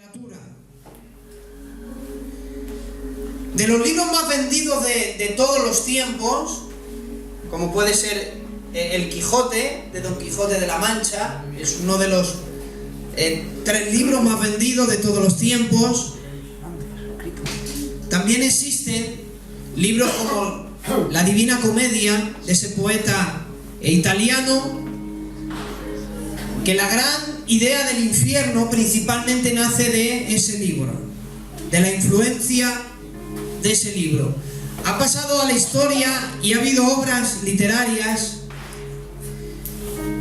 literatura. De los libros más vendidos de todos los tiempos, como puede ser El Quijote, de Don Quijote de la Mancha, es uno de los 3 libros más vendidos de todos los tiempos. También existen libros como La Divina Comedia, de ese poeta italiano, que la gran idea del infierno principalmente nace de ese libro, de la influencia de ese libro. Ha pasado a la historia y ha habido obras literarias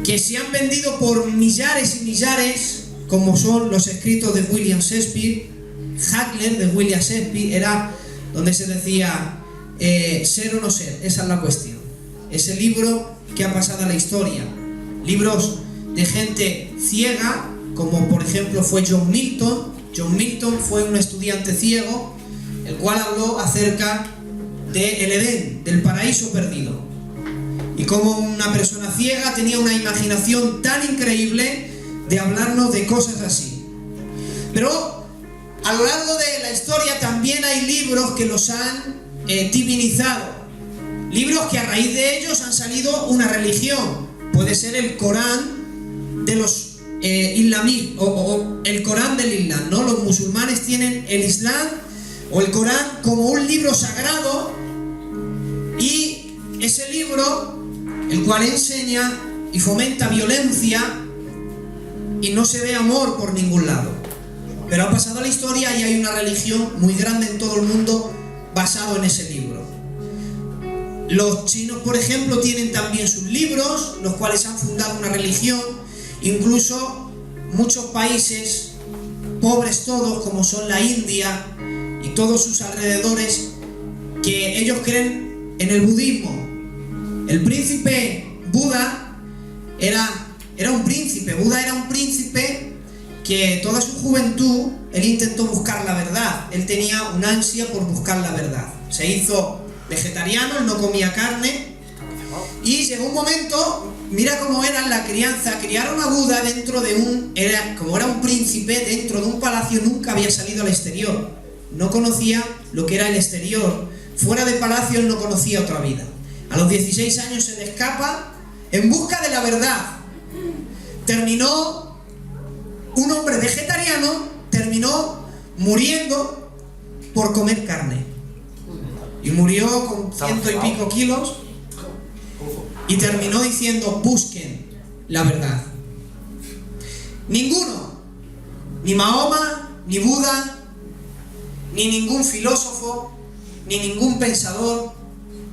que se han vendido por millares y millares, como son los escritos de William Shakespeare. Hamlet de William Shakespeare era donde se decía ser o no ser, esa es la cuestión. Ese libro que ha pasado a la historia. Libros de gente ciega, como por ejemplo fue John Milton. John Milton fue un estudiante ciego, el cual habló acerca del Edén, del paraíso perdido, y como una persona ciega tenía una imaginación tan increíble de hablarnos de cosas así. Pero a lo largo de la historia también hay libros que los han divinizado, libros que a raíz de ellos han salido una religión. Puede ser el Corán de los islamíes, o el Corán del Islam, ¿no? Los musulmanes tienen el Islam o el Corán como un libro sagrado, y ese libro, el cual enseña y fomenta violencia y no se ve amor por ningún lado. Pero ha pasado la historia y hay una religión muy grande en todo el mundo basado en ese libro. Los chinos, por ejemplo, tienen también sus libros, los cuales han fundado una religión. Incluso muchos países, pobres todos, como son la India y todos sus alrededores, que ellos creen en el budismo. El príncipe Buda era un príncipe. Buda era un príncipe que toda su juventud él intentó buscar la verdad. Él tenía una ansia por buscar la verdad. Se hizo vegetariano, él no comía carne, y llegó un momento, mira cómo era la crianza, criaron a Buda dentro de como era un príncipe, dentro de un palacio, nunca había salido al exterior, no conocía lo que era el exterior, fuera de palacio él no conocía otra vida. A los 16 años se le escapa en busca de la verdad. Terminó un hombre vegetariano, terminó muriendo por comer carne. Y murió con 100 y pico kilos y terminó diciendo: busquen la verdad. Ninguno, ni Mahoma, ni Buda, ni ningún filósofo, ni ningún pensador,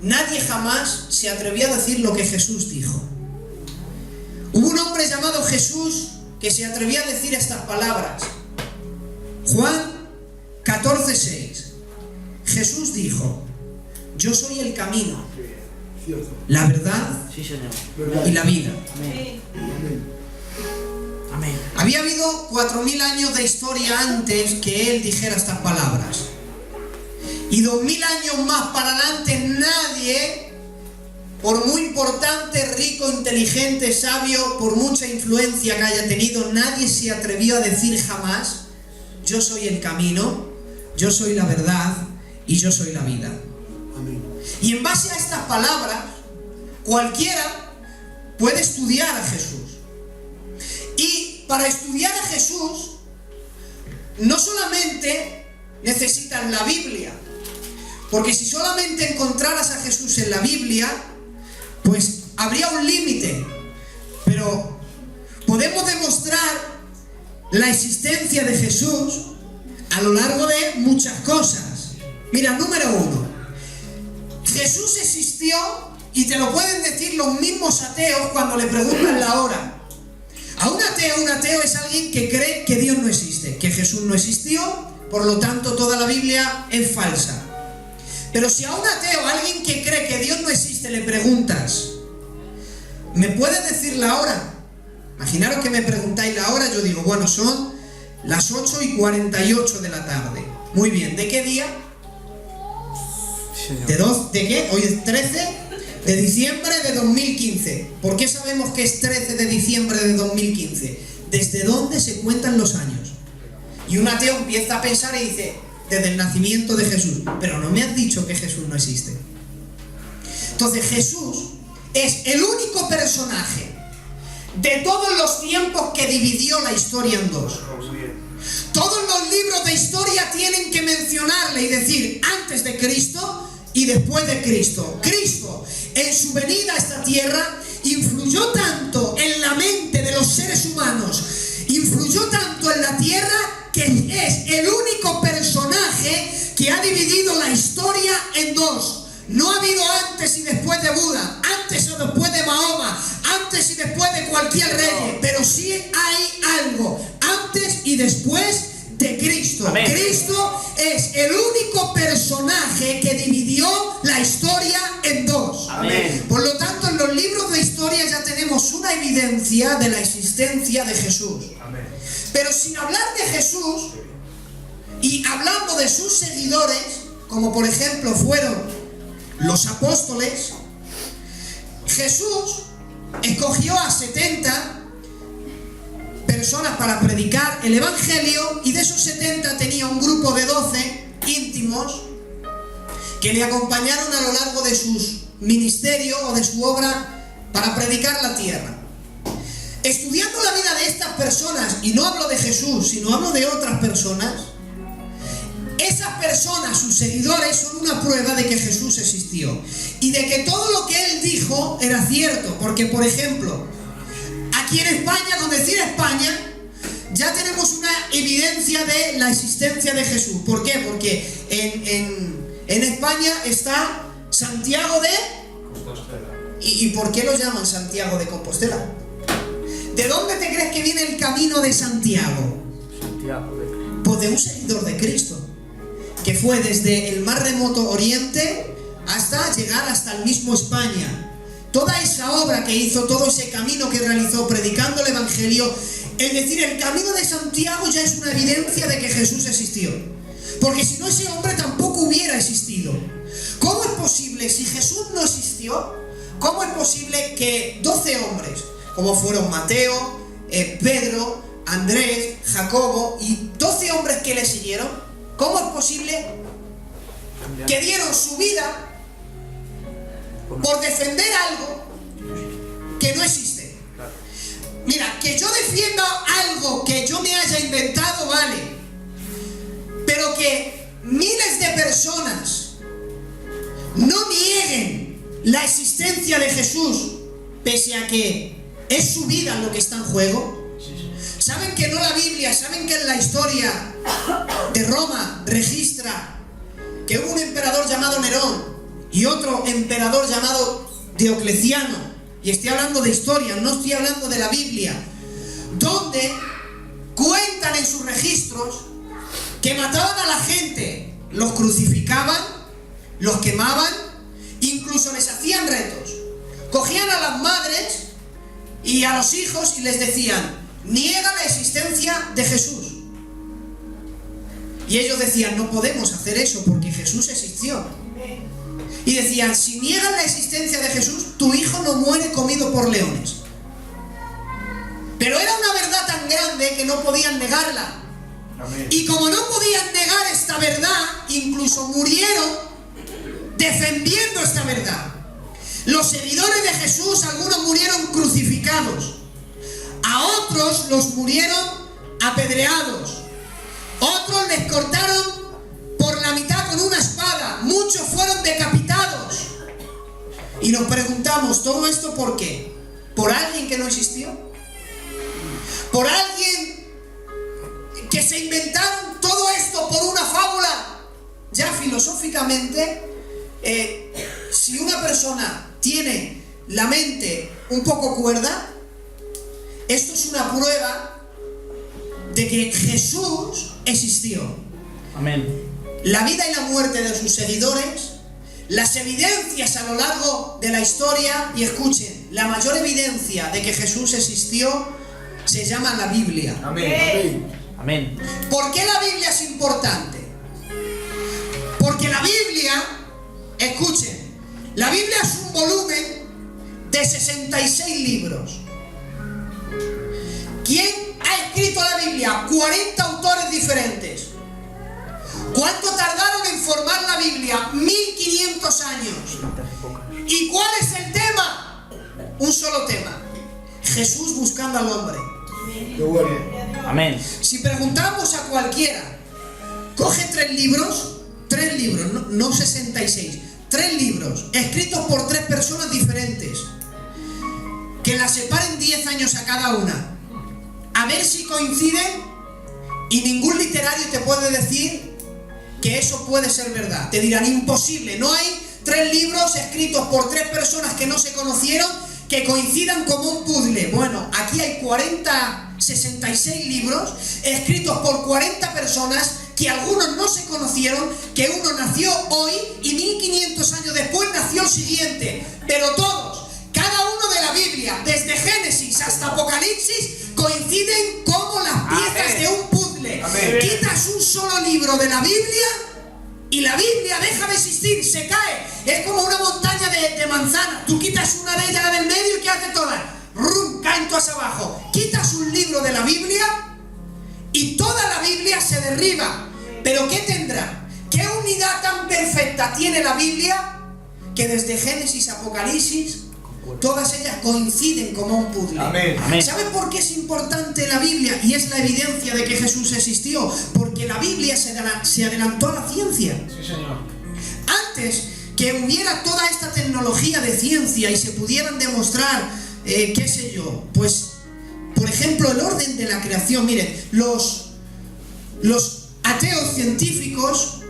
nadie jamás se atrevió a decir lo que Jesús dijo. Hubo un hombre llamado Jesús que se atrevía a decir estas palabras. Juan 14:6. Jesús dijo: yo soy el camino, la verdad y la vida. Amén. Había habido 4000 años de historia antes que él dijera estas palabras. Y 2000 años más para adelante nadie, por muy importante, rico, inteligente, sabio, por mucha influencia que haya tenido, nadie se atrevió a decir jamás: yo soy el camino, yo soy la verdad y yo soy la vida. Amén. Y en base a estas palabras, cualquiera puede estudiar a Jesús. Y para estudiar a Jesús, no solamente necesitas la Biblia, porque si solamente encontraras a Jesús en la Biblia, pues habría un límite. Pero podemos demostrar la existencia de Jesús a lo largo de muchas cosas. Mira, número 1, Jesús existió, y te lo pueden decir los mismos ateos cuando le preguntan la hora. A un ateo es alguien que cree que Dios no existe, que Jesús no existió, por lo tanto toda la Biblia es falsa. Pero si a un ateo, alguien que cree que Dios no existe, le preguntas: ¿me puedes decir la hora? Imaginaros que me preguntáis la hora, yo digo: bueno, son las 8:48 de la tarde. Muy bien, ¿de qué día? ¿De qué? Hoy es 13 de diciembre de 2015. ¿Por qué sabemos que es 13 de diciembre de 2015? ¿Desde dónde se cuentan los años? Y un ateo empieza a pensar y dice, desde el nacimiento de Jesús, pero no me has dicho que Jesús no existe. Entonces Jesús es el único personaje de todos los tiempos que dividió la historia en dos. Todos los libros de historia tienen que mencionarle y decir antes de Cristo y después de Cristo. Cristo, en su venida a esta tierra, influyó tanto en la mente de los seres humanos, influyó tanto en la tierra, que es el único personaje que ha dividido la historia en dos. No ha habido antes y después de Buda, antes o después de Mahoma, antes y después de cualquier rey, pero sí hay algo antes y después de Cristo. Amén. Cristo es el único personaje que dividió la historia en dos. Amén. Por lo tanto, en los libros de historia ya tenemos una evidencia de la existencia de Jesús. Amén. Pero sin hablar de Jesús y hablando de sus seguidores, como por ejemplo fueron los apóstoles, Jesús escogió a 70 personas para predicar el evangelio, y de esos 70 tenía un grupo de 12 íntimos que le acompañaron a lo largo de sus ministerios o de su obra para predicar la tierra. Estudiando la vida de estas personas, y no hablo de Jesús, sino hablo de otras personas, esas personas, sus seguidores, son una prueba de que Jesús existió y de que todo lo que él dijo era cierto. Porque, por ejemplo, aquí en España, con decir España, ya tenemos una evidencia de la existencia de Jesús. ¿Por qué? Porque en España está Santiago de Compostela. ¿Y por qué lo llaman Santiago de Compostela? ¿De dónde te crees que viene el camino de Santiago? Pues de un seguidor de Cristo, que fue desde el más remoto oriente hasta llegar hasta el mismo España. Toda esa obra que hizo, todo ese camino que realizó predicando el evangelio, es decir, el camino de Santiago ya es una evidencia de que Jesús existió. Porque si no, ese hombre tampoco hubiera existido. ¿Cómo es posible, si Jesús no existió, cómo es posible que 12 hombres, como fueron Mateo, Pedro, Andrés, Jacobo y 12 hombres que le siguieron, cómo es posible que dieron su vida por defender algo que no existe? Mira, que yo defienda algo que yo me haya inventado, vale, pero que miles de personas no nieguen la existencia de Jesús, pese a que es su vida lo que está en juego. ¿Saben que no la Biblia, saben que en la historia de Roma registra que hubo un emperador llamado Nerón y otro emperador llamado Diocleciano? Y estoy hablando de historia, no estoy hablando de la Biblia, donde cuentan en sus registros que mataban a la gente, los crucificaban, los quemaban, incluso les hacían retos. Cogían a las madres y a los hijos y les decían: niega la existencia de Jesús. Y ellos decían: no podemos hacer eso porque Jesús existió. Y decían: si niegas la existencia de Jesús, tu hijo no muere comido por leones. Pero era una verdad tan grande que no podían negarla. Amén. Y como no podían negar esta verdad, incluso murieron defendiendo esta verdad. Los seguidores de Jesús, algunos murieron crucificados, a otros los murieron apedreados, otros les cortaron por la mitad con una espada, muchos fueron decapitados. Y nos preguntamos, ¿todo esto por qué? ¿Por alguien que no existió? ¿Por alguien que se inventaron todo esto por una fábula? Ya filosóficamente, si una persona tiene la mente un poco cuerda, esto es una prueba de que Jesús existió. Amén. La vida y la muerte de sus seguidores, las evidencias a lo largo de la historia, y escuchen, la mayor evidencia de que Jesús existió se llama la Biblia. Amén. Amén. ¿Por qué la Biblia es importante? Porque la Biblia, escuchen, la Biblia es un volumen de 66 libros. ¿Quién ha escrito la Biblia? 40 autores diferentes. ¿Cuánto tardaron en formar la Biblia? 1500 años. ¿Y cuál es el tema? Un solo tema. Jesús buscando al hombre. Amén. Si preguntamos a cualquiera, coge 3 libros, no 66, 3 libros, escritos por 3 personas diferentes, que las separen 10 años a cada una, a ver si coinciden, y ningún literario te puede decir que eso puede ser verdad. Te dirán, imposible, no hay 3 libros escritos por 3 personas que no se conocieron que coincidan como un puzzle. Bueno, aquí hay 66 libros escritos por 40 personas que algunos no se conocieron, que uno nació hoy y 1500 años después nació el siguiente, pero todos, cada uno de la Biblia, desde Génesis hasta Apocalipsis, coinciden como las piezas de un puzzle. Amén. Quitas un solo libro de la Biblia y la Biblia deja de existir, se cae. Es como una montaña de manzanas. Tú quitas una de ellas del medio y ¿qué hace todas? ¡Rum! Caen todas abajo. Quitas un libro de la Biblia y toda la Biblia se derriba. ¿Pero qué tendrá? ¿Qué unidad tan perfecta tiene la Biblia? Que desde Génesis a Apocalipsis todas ellas coinciden como un puzzle. Amén. Amén. ¿Saben por qué es importante la Biblia? Y es la evidencia de que Jesús existió. Porque la Biblia se adelantó a la ciencia. Sí, Señor. Antes que hubiera toda esta tecnología de ciencia y se pudieran demostrar, qué sé yo, pues, por ejemplo, el orden de la creación. Miren, los ateos científicos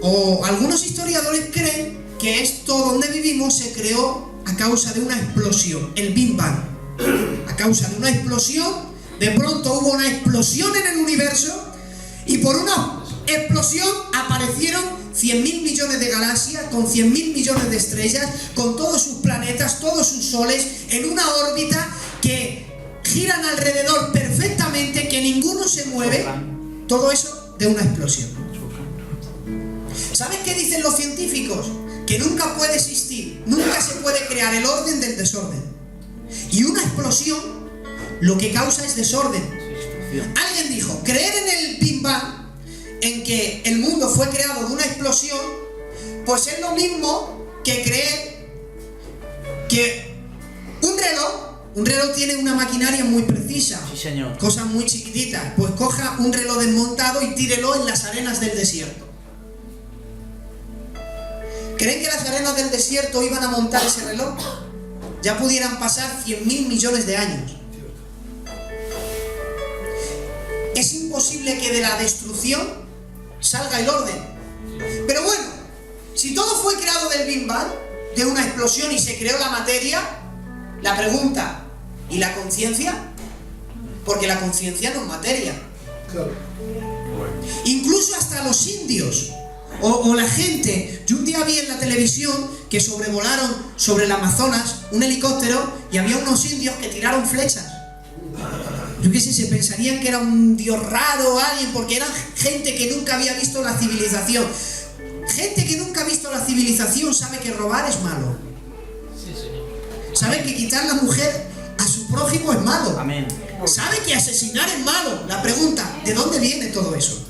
o algunos historiadores creen que esto donde vivimos se creó a causa de una explosión, el Big Bang. A causa de una explosión, de pronto hubo una explosión en el universo y por una explosión aparecieron 100.000 millones de galaxias, con 100.000 millones de estrellas, con todos sus planetas, todos sus soles, en una órbita que giran alrededor perfectamente, que ninguno se mueve. Todo eso de una explosión. ¿Saben qué dicen los científicos? Que nunca puede existir, nunca se puede crear el orden del desorden. Y una explosión lo que causa es desorden. Alguien dijo, creer en el Big Bang, en que el mundo fue creado de una explosión, pues es lo mismo que creer que un reloj tiene una maquinaria muy precisa. Sí, señor. Cosas muy chiquititas. Pues coja un reloj desmontado y tírelo en las arenas del desierto. ¿Creen que las arenas del desierto iban a montar ese reloj? Ya pudieran pasar 100.000 millones de años. Es imposible que de la destrucción salga el orden. Pero bueno, si todo fue creado del Big Bang, de una explosión y se creó la materia, la pregunta, ¿y la conciencia? Porque la conciencia no es materia. Claro. Incluso hasta los indios o la gente. Yo un día vi en la televisión que sobrevolaron sobre el Amazonas un helicóptero y había unos indios que tiraron flechas. Yo qué sé, se pensarían que era un dios raro o alguien, porque eran gente que nunca había visto la civilización. Gente que nunca ha visto la civilización sabe que robar es malo. Sabe que quitar la mujer a su prójimo es malo. Amén. Sabe que asesinar es malo. La pregunta, ¿de dónde viene todo eso?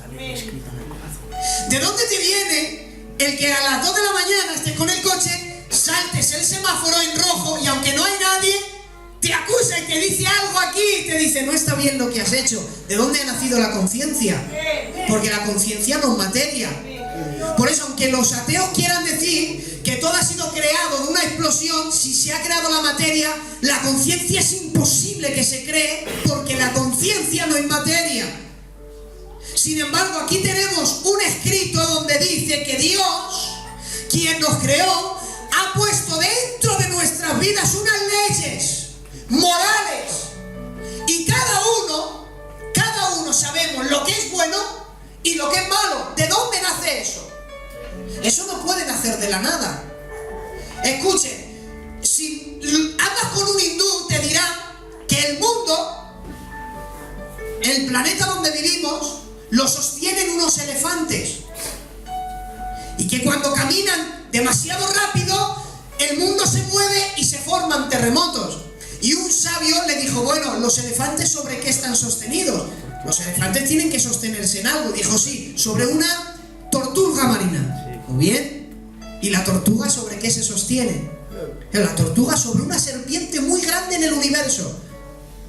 ¿De dónde te viene el que a las 2 de la mañana estés con el coche, saltes el semáforo en rojo y aunque no hay nadie, te acusa y te dice algo aquí y te dice, no está bien lo que has hecho? ¿De dónde ha nacido la conciencia? Porque la conciencia no es materia. Por eso, aunque los ateos quieran decir que todo ha sido creado de una explosión, si se ha creado la materia, la conciencia es imposible que se cree, porque la conciencia no es materia. Sin embargo, aquí tenemos un escrito donde dice que Dios, quien nos creó, ha puesto dentro de nuestras vidas unas leyes morales. Y cada uno sabemos lo que es bueno y lo que es malo. ¿De dónde nace eso? Eso no puede nacer de la nada. Escuchen, si hablas con un hindú, te dirá que el mundo, el planeta donde vivimos, lo sostienen unos elefantes. Y que cuando caminan demasiado rápido, el mundo se mueve y se forman terremotos. Y un sabio le dijo, bueno, ¿los elefantes sobre qué están sostenidos? Los elefantes tienen que sostenerse en algo. Dijo, sí, sobre una tortuga marina. Muy bien. ¿Y la tortuga sobre qué se sostiene? La tortuga sobre una serpiente muy grande en el universo.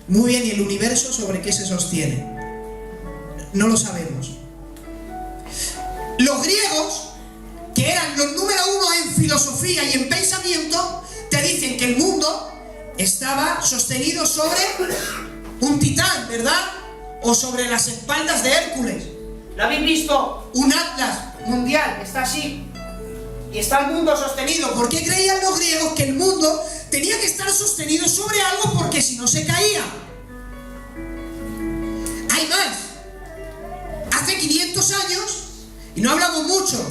Muy bien, ¿y el universo sobre qué se sostiene? No lo sabemos. Los griegos, que eran los número uno en filosofía y en pensamiento, te dicen que el mundo estaba sostenido sobre un titán, ¿verdad? O sobre las espaldas de Hércules. ¿Lo habéis visto? Un atlas mundial, está así. Y está el mundo sostenido. ¿Por qué creían los griegos que el mundo tenía que estar sostenido sobre algo? Porque si no se caía. Hay más. Hace 500 años, y no hablamos mucho,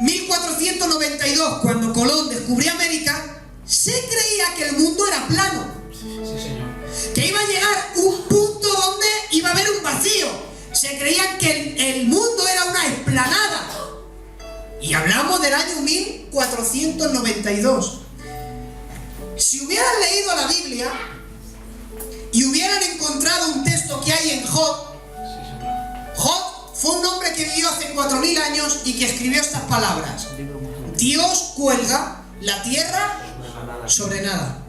1492, cuando Colón descubrió América, se creía que el mundo era plano. Sí, señor. Que iba a llegar un punto donde iba a haber un vacío. Se creían que el mundo era una explanada. Y hablamos del año 1492. Si hubieran leído la Biblia y hubieran encontrado un texto que hay en Job, Job fue un hombre que vivió hace 4000 años y que escribió estas palabras: Dios cuelga la tierra sobre nada.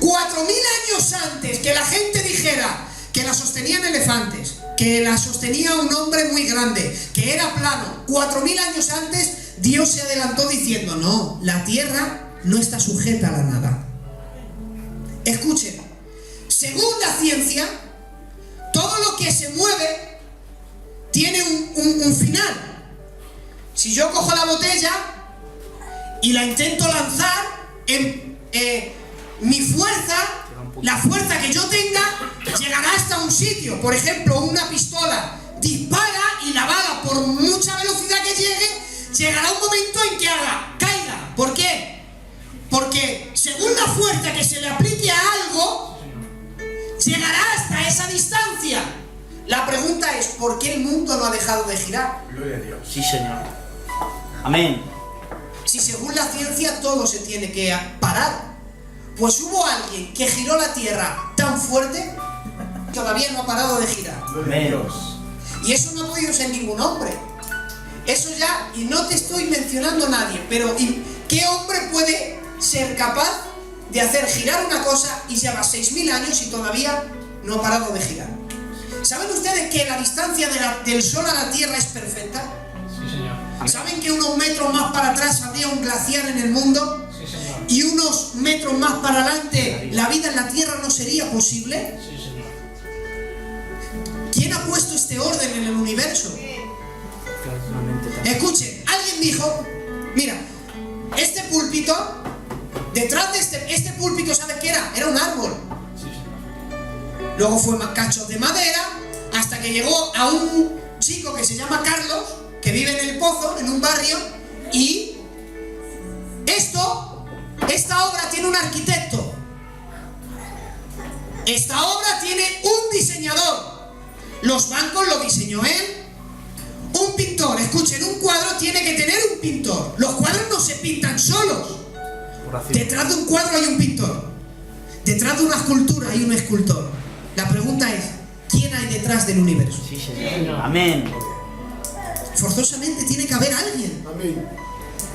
4000 años antes que la gente dijera que la sostenían elefantes, que la sostenía un hombre muy grande, que era plano, 4000 años antes, Dios se adelantó diciendo: no, la tierra no está sujeta a la nada. Escuchen, según la ciencia, todo lo que se mueve tiene un final. Si yo cojo la botella y la intento lanzar, mi fuerza, la fuerza que yo tenga, llegará hasta un sitio. Por ejemplo, una pistola dispara y la bala, por mucha velocidad que llegue, llegará un momento en que caiga. ¿Por qué? Porque según la fuerza que se le aplique a algo, llegará hasta esa distancia. La pregunta es: ¿por qué el mundo no ha dejado de girar? Gloria a Dios. Sí, señor. Amén. Si según la ciencia todo se tiene que parar, pues hubo alguien que giró la tierra tan fuerte que todavía no ha parado de girar. Gloria a Dios. Y eso no ha podido ser ningún hombre. Eso ya, y no te estoy mencionando a nadie, pero ¿qué hombre puede ser capaz de hacer girar una cosa y lleva 6000 años y todavía no ha parado de girar? ¿Saben ustedes que la distancia del Sol a la Tierra es perfecta? Sí, señor. ¿Saben que unos metros más para atrás habría un glaciar en el mundo? Sí, señor. Y unos metros más para adelante la vida en la Tierra no sería posible. Sí, señor. ¿Quién ha puesto este orden en el universo? Escuchen, alguien dijo: mira, este púlpito, detrás de este púlpito, ¿sabes qué era? Era un árbol. Sí, señor. Luego fue más cachos de madera, hasta que llegó a un chico que se llama Carlos, que vive en El Pozo, en un barrio, y esta obra tiene un arquitecto. Esta obra tiene un diseñador. Los bancos lo diseñó él. Un pintor, escuchen, un cuadro tiene que tener un pintor. Los cuadros no se pintan solos. Detrás de un cuadro hay un pintor. Detrás de una escultura hay un escultor. La pregunta es: ¿quién hay detrás del universo? Sí, señor. Amén. Forzosamente tiene que haber alguien. Amén.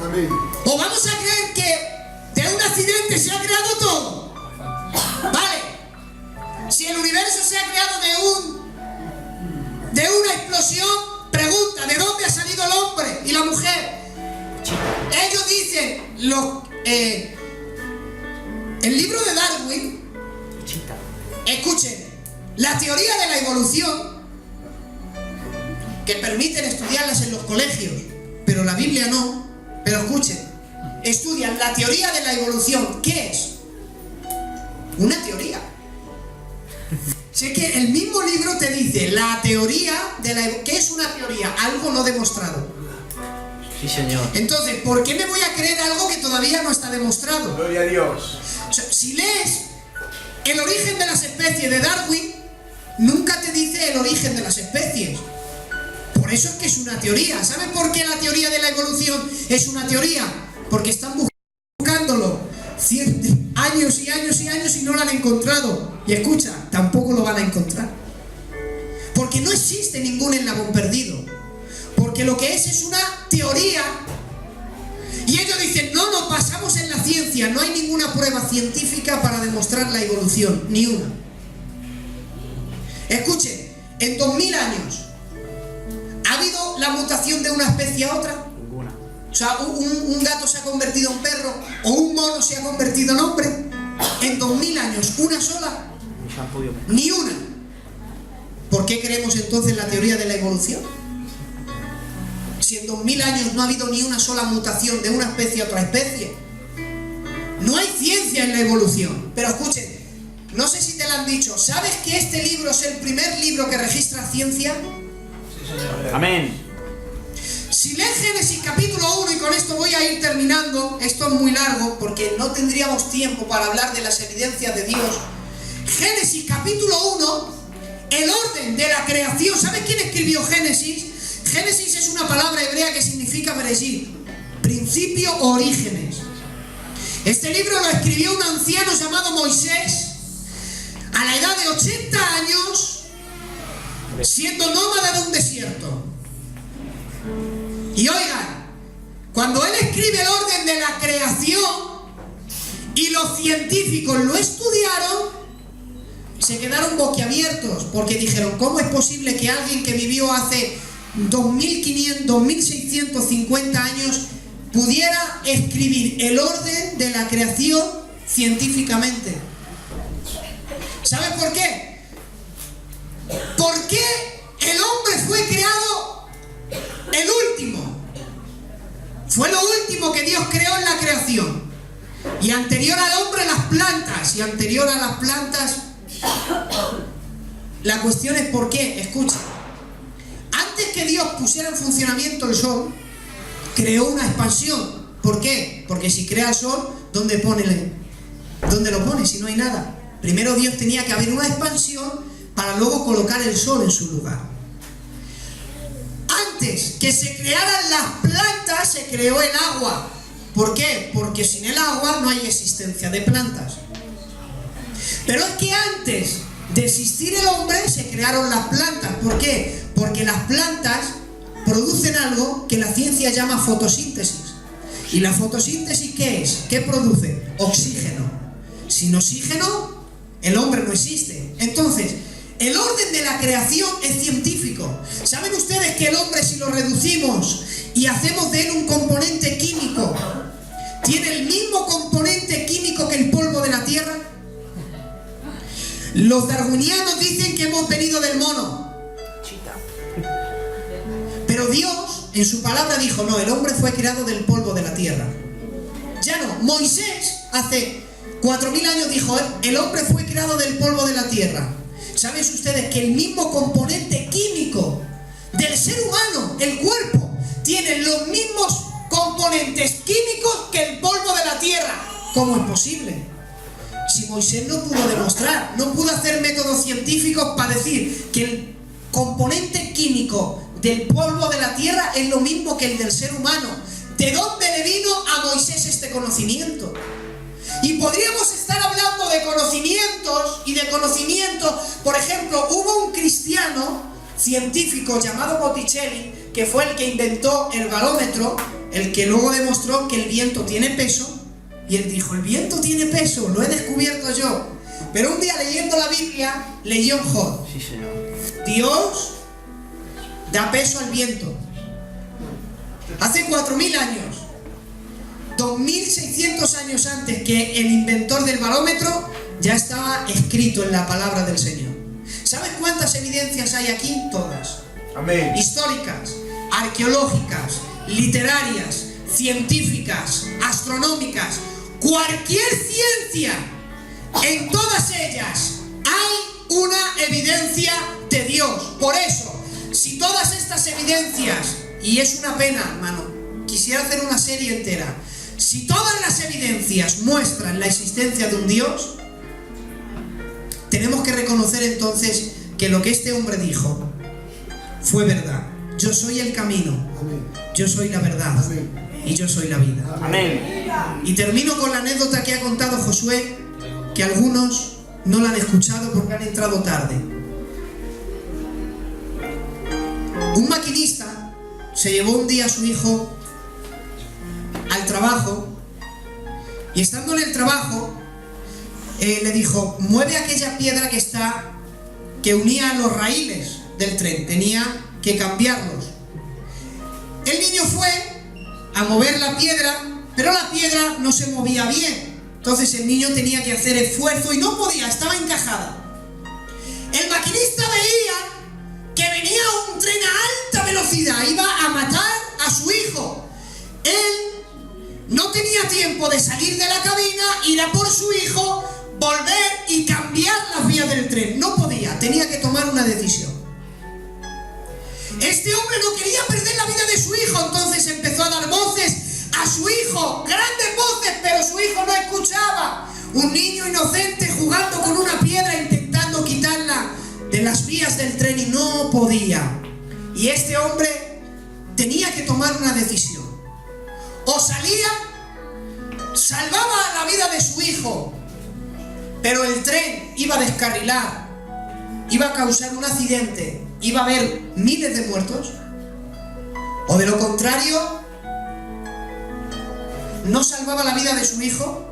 Amén. O vamos a creer que de un accidente se ha creado todo. Vale. Si el universo se ha creado de una explosión, pregunta: ¿de dónde ha salido el hombre y la mujer? Ellos dicen, el libro de Darwin, escuchen, la teoría de la evolución, que permiten estudiarlas en los colegios, pero la Biblia no. Pero escuchen, estudian la teoría de la evolución. ¿Qué es? Una teoría. Si es que el mismo libro te dice la teoría de la evolución. ¿Qué es una teoría? Algo no demostrado. Sí, señor. Entonces, ¿por qué me voy a creer algo que todavía no está demostrado? Gloria a Dios. O sea, si lees El origen de las especies de Darwin, nunca te dice el origen de las especies. Por eso es que es una teoría. ¿Saben por qué la teoría de la evolución es una teoría? Porque están buscándolo años y años y años y no lo han encontrado. Y escucha, tampoco lo van a encontrar. Porque no existe ningún eslabón perdido. porque lo que es una teoría. Y ellos dicen, no nos basamos en la ciencia, no hay ninguna prueba científica para demostrar la evolución, ni una. Escuchen, en 2000 años, ¿ha habido la mutación de una especie a otra? Ninguna. O sea, un gato se ha convertido en perro, o un mono se ha convertido en hombre. En 2000 años, ¿una sola? Ni se han podido ver. Ni una. ¿Por qué creemos entonces en la teoría de la evolución? Si en 2000 años no ha habido ni una sola mutación de una especie a otra especie. No hay ciencia en la evolución. Pero escuchen, no sé si te lo han dicho, ¿sabes que este libro es el primer libro que registra ciencia? Sí, señor. Amén. Si lees Génesis capítulo 1, y con esto voy a ir terminando, esto es muy largo porque no tendríamos tiempo para hablar de las evidencias de Dios. Génesis capítulo 1, el orden de la creación. ¿Sabes quién escribió Génesis? Génesis es una palabra hebrea que significa Bereshit, principio o orígenes. Este libro lo escribió un anciano llamado Moisés a la edad de 80 años, siendo nómada de un desierto. Y oigan, cuando él escribe el orden de la creación y los científicos lo estudiaron, se quedaron boquiabiertos porque dijeron, ¿cómo es posible que alguien que vivió hace 2650 años pudiera escribir el orden de la creación científicamente? ¿Saben por qué? Porque el hombre fue creado el último. Fue lo último que Dios creó en la creación. Y anterior al hombre las plantas. Y anterior a las plantas, la cuestión es por qué. Escucha. Antes que Dios pusiera en funcionamiento el sol, creó una expansión. ¿Por qué? Porque si crea el sol, ¿dónde lo pone si no hay nada? Primero Dios tenía que haber una expansión para luego colocar el sol en su lugar. Antes que se crearan las plantas, se creó el agua. ¿Por qué? Porque sin el agua no hay existencia de plantas. Pero es que antes de existir el hombre, se crearon las plantas. ¿Por qué? Porque las plantas producen algo que la ciencia llama fotosíntesis. ¿Y la fotosíntesis qué es? ¿Qué produce? Oxígeno. Sin oxígeno, el hombre no existe. Entonces, el orden de la creación es científico. ¿Saben ustedes que el hombre, si lo reducimos y hacemos de él un componente químico, tiene el mismo componente químico que el polvo de la tierra? Los darwinianos dicen que hemos venido del mono. Pero Dios, en su palabra, dijo, no, el hombre fue creado del polvo de la tierra. Ya no, Moisés hace 4000 años dijo, el hombre fue creado del polvo de la tierra. ¿Saben ustedes que el mismo componente químico del ser humano, el cuerpo, tiene los mismos componentes químicos que el polvo de la tierra? ¿Cómo es posible? Si Moisés no pudo demostrar, no pudo hacer métodos científicos para decir que el componente químico del polvo de la tierra es lo mismo que el del ser humano. ¿De dónde le vino a Moisés este conocimiento? Y podríamos estar hablando de conocimientos y de conocimientos. Por ejemplo, hubo un cristiano científico llamado Botticelli, que fue el que inventó el barómetro, el que luego demostró que el viento tiene peso. Y él dijo, el viento tiene peso, lo he descubierto yo. Pero un día leyendo la Biblia, leyó en Job. Sí, señor. Dios da peso al viento. Hace 4000 años, 2600 años antes que el inventor del barómetro, ya estaba escrito en la palabra del Señor. ¿Sabes cuántas evidencias hay aquí? Todas. Amén. Históricas, arqueológicas, literarias, científicas, astronómicas, cualquier ciencia, en todas ellas hay una evidencia de Dios. Por eso, si todas estas evidencias, y es una pena, hermano, quisiera hacer una serie entera, si todas las evidencias muestran la existencia de un Dios, tenemos que reconocer entonces que lo que este hombre dijo fue verdad. Yo soy el camino, yo soy la verdad y yo soy la vida. Amén. Y termino con la anécdota que ha contado Josué, que algunos no la han escuchado porque han entrado tarde. Un maquinista se llevó un día a su hijo al trabajo y estando en el trabajo le dijo: mueve aquella piedra que unía los raíles del tren, tenía que cambiarlos. El niño fue a mover la piedra, pero la piedra no se movía bien. Entonces el niño tenía que hacer esfuerzo y no podía, estaba encajada. El maquinista veía que venía un tren a alta velocidad, iba a matar a su hijo. Él no tenía tiempo de salir de la cabina, ir a por su hijo, volver y cambiar las vías del tren. No podía, tenía que tomar una decisión. Este hombre no quería perder la vida de su hijo, entonces empezó a dar voces a su hijo, grandes voces, pero su hijo no escuchaba. Un niño inocente jugando con una piedra, intentando quitarla de las vías del tren y no podía. Y este hombre tenía que tomar una decisión. O salía, salvaba la vida de su hijo, pero el tren iba a descarrilar, iba a causar un accidente, iba a haber miles de muertos. O de lo contrario, no salvaba la vida de su hijo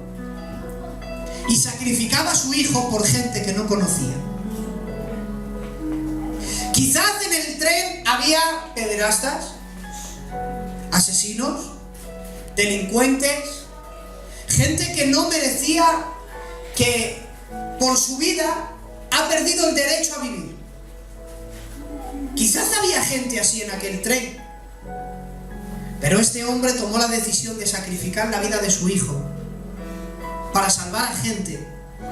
y sacrificaba a su hijo por gente que no conocía. Quizás en el tren había pederastas, asesinos, delincuentes, gente que no merecía, que por su vida ha perdido el derecho a vivir. Quizás había gente así en aquel tren, pero este hombre tomó la decisión de sacrificar la vida de su hijo para salvar a gente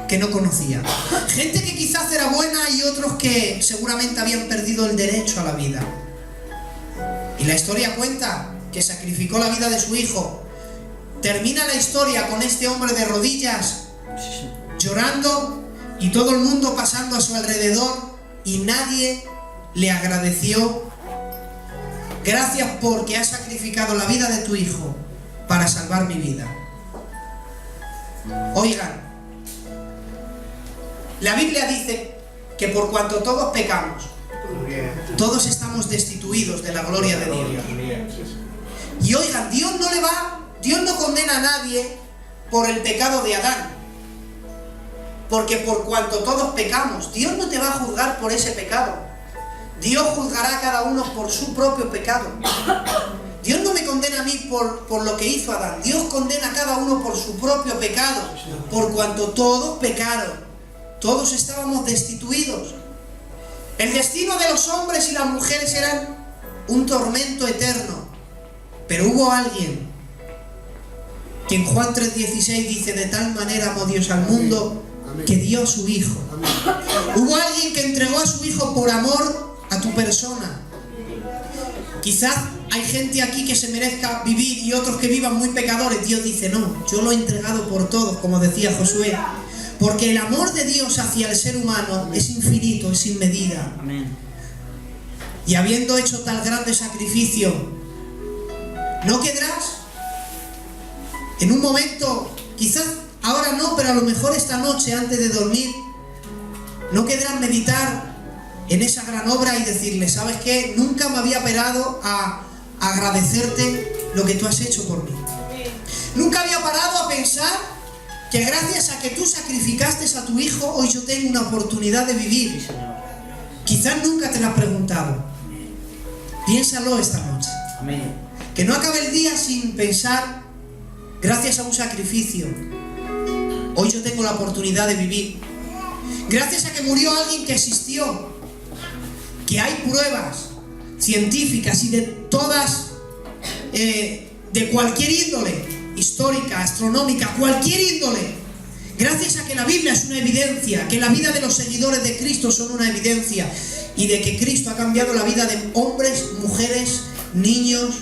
que no conocía. Gente que quizás era buena y otros que seguramente habían perdido el derecho a la vida. Y la historia cuenta que sacrificó la vida de su hijo. Termina la historia con este hombre de rodillas, llorando, y todo el mundo pasando a su alrededor, y nadie le agradeció. Gracias porque has sacrificado la vida de tu hijo para salvar mi vida. Oigan, la Biblia dice que por cuanto todos pecamos, todos estamos destituidos de la gloria de Dios. Y oigan, Dios no condena a nadie por el pecado de Adán. Porque por cuanto todos pecamos, Dios no te va a juzgar por ese pecado. Dios juzgará a cada uno por su propio pecado. Dios no me condena a mí por lo que hizo Adán. Dios condena a cada uno por su propio pecado. Por cuanto todos pecaron, todos estábamos destituidos. El destino de los hombres y las mujeres eran un tormento eterno. Pero hubo alguien que en Juan 3:16 dice: de tal manera amó Dios al mundo que dio a su hijo. Hubo alguien que entregó a su hijo por amor a tu persona. Quizás hay gente aquí que se merezca vivir y otros que vivan muy pecadores. Dios dice: no, yo lo he entregado por todos, como decía Josué. Porque el amor de Dios hacia el ser humano es infinito, es sin medida. Amén. Y habiendo hecho tal grande sacrificio, ¿no quedarás en un momento, quizás ahora no, pero a lo mejor esta noche antes de dormir, no quedarás meditar en esa gran obra y decirle: ¿sabes qué? Nunca me había parado a agradecerte lo que tú has hecho por mí. Nunca había parado a pensar que gracias a que tú sacrificaste a tu hijo, hoy yo tengo una oportunidad de vivir. Quizás nunca te lo has preguntado. Piénsalo esta noche. Amén. Que no acabe el día sin pensar: gracias a un sacrificio, hoy yo tengo la oportunidad de vivir. Gracias a que murió alguien que existió, que hay pruebas científicas y de todas, de cualquier índole, histórica, astronómica, cualquier índole. Gracias a que la Biblia es una evidencia, que la vida de los seguidores de Cristo son una evidencia, y de que Cristo ha cambiado la vida de hombres, mujeres, niños,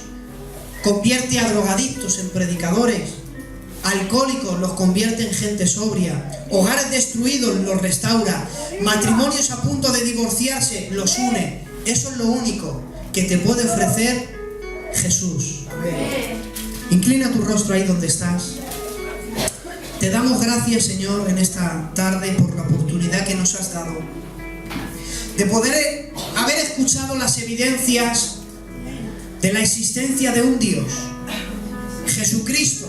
convierte a drogadictos en predicadores, alcohólicos los convierte en gente sobria, hogares destruidos los restaura, matrimonios a punto de divorciarse los une. Eso es lo único que te puede ofrecer Jesús. Inclina tu rostro ahí donde estás. Te damos gracias, Señor, en esta tarde por la oportunidad que nos has dado de poder haber escuchado las evidencias de la existencia de un Dios, Jesucristo.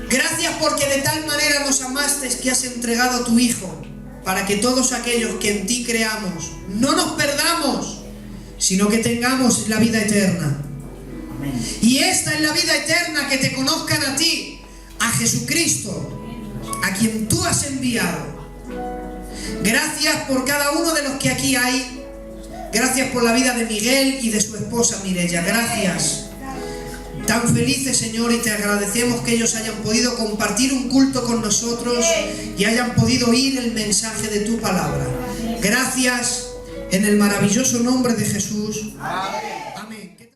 Gracias porque de tal manera nos amaste que has entregado a tu Hijo, para que todos aquellos que en ti creamos no nos perdamos, sino que tengamos la vida eterna. Y esta es la vida eterna, que te conozcan a ti, a Jesucristo, a quien tú has enviado. Gracias por cada uno de los que aquí hay. Gracias por la vida de Miguel y de su esposa Mireya. Gracias. Tan felices, Señor, y te agradecemos que ellos hayan podido compartir un culto con nosotros y hayan podido oír el mensaje de tu palabra. Gracias, en el maravilloso nombre de Jesús.